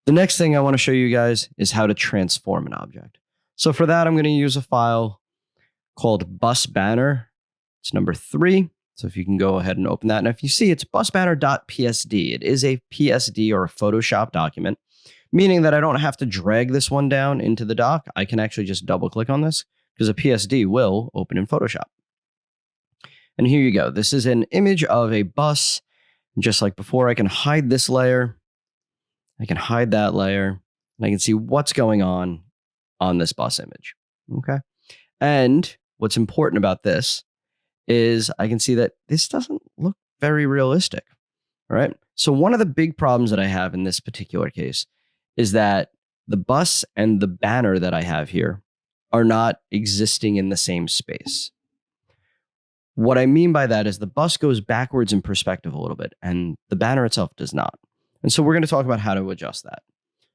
The next thing I want to show you guys is how to transform an object. So for that, I'm going to use a file called bus banner. It's number 3. So if you can go ahead and open that. And if you see, it's busbanner.psd. It is a PSD or a Photoshop document, meaning that I don't have to drag this one down into the doc. I can actually just double click on this because a PSD will open in Photoshop. And here you go. This is an image of a bus. Just like before, I can hide this layer. I can hide that layer. And I can see what's going on this bus image. Okay. And what's important about this is I can see that this doesn't look very realistic. All right. So one of the big problems that I have in this particular case is that the bus and the banner that I have here are not existing in the same space. What I mean by that is the bus goes backwards in perspective a little bit, and the banner itself does not. And so we're going to talk about how to adjust that.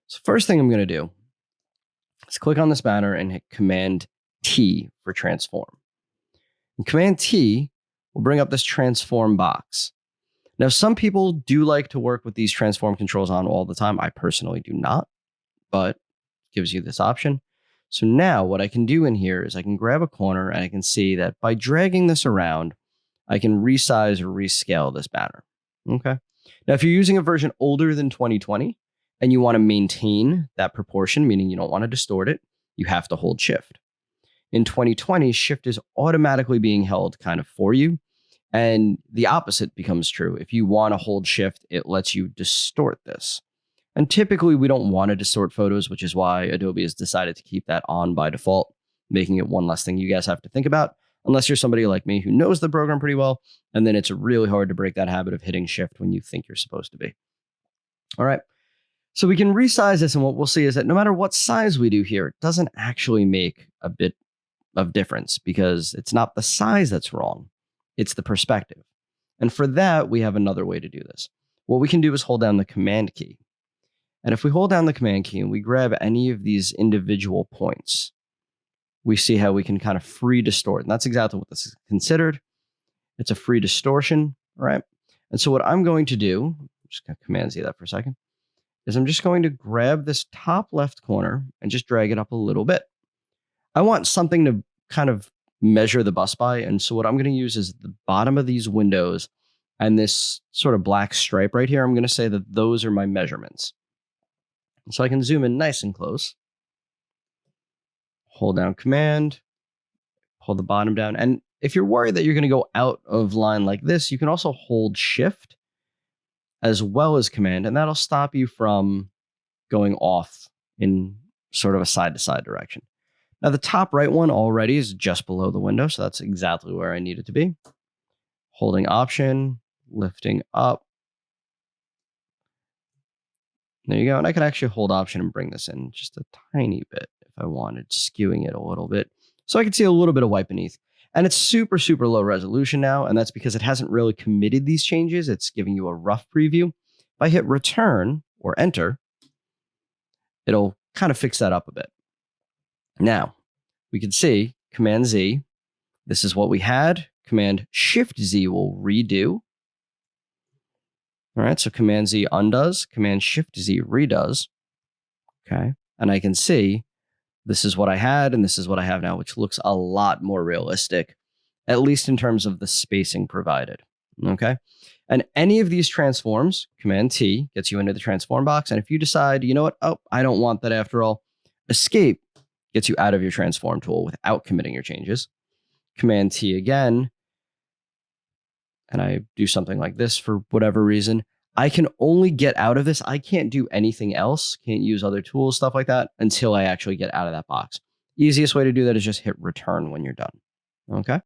So first thing I'm going to do is click on this banner and hit Command T for transform. And Command T will bring up this transform box. Now, some people do like to work with these transform controls on all the time. I personally do not, but it gives you this option. So now what I can do in here is I can grab a corner and I can see that by dragging this around, I can resize or rescale this banner. Okay. Now, if you're using a version older than 2020 and you want to maintain that proportion, meaning you don't want to distort it, you have to hold Shift. In 2020, Shift is automatically being held kind of for you. And the opposite becomes true. If you want to hold Shift, it lets you distort this. And typically, we don't want to distort photos, which is why Adobe has decided to keep that on by default, making it one less thing you guys have to think about, unless you're somebody like me who knows the program pretty well, and then it's really hard to break that habit of hitting Shift when you think you're supposed to be. All right, so we can resize this, and what we'll see is that no matter what size we do here, it doesn't actually make a bit of difference because it's not the size that's wrong, it's the perspective. And for that, we have another way to do this. What we can do is hold down the Command key. And if we hold down the Command key and we grab any of these individual points, we see how we can kind of free distort. And that's exactly what this is considered. It's a free distortion, right? And so what I'm going to do, I'm just going to Command Z that for a second, is I'm just going to grab this top left corner and just drag it up a little bit. I want something to kind of measure the bus by. And so what I'm going to use is the bottom of these windows and this sort of black stripe right here. I'm going to say that those are my measurements. So I can zoom in nice and close, hold down Command, pull the bottom down. And if you're worried that you're going to go out of line like this, you can also hold Shift as well as Command, and that'll stop you from going off in sort of a side-to-side direction. Now, the top right one already is just below the window, so that's exactly where I need it to be. Holding Option, lifting up. There you go. And I can actually hold Option and bring this in just a tiny bit if I wanted, skewing it a little bit. So I can see a little bit of white beneath. And it's super, super low resolution now. And that's because it hasn't really committed these changes. It's giving you a rough preview. If I hit Return or Enter, it'll kind of fix that up a bit. Now, we can see Command Z. This is what we had. Command Shift Z will redo. All right, so Command Z undoes, Command Shift Z redoes. Okay, and I can see this is what I had and this is what I have now, which looks a lot more realistic, at least in terms of the spacing provided. Okay, and any of these transforms, Command T gets you into the transform box. And if you decide, you know what, oh, I don't want that after all, Escape gets you out of your transform tool without committing your changes. Command T again, and I do something like this for whatever reason, I can only get out of this. I can't do anything else, can't use other tools, stuff like that, until I actually get out of that box. Easiest way to do that is just hit Return when you're done. Okay.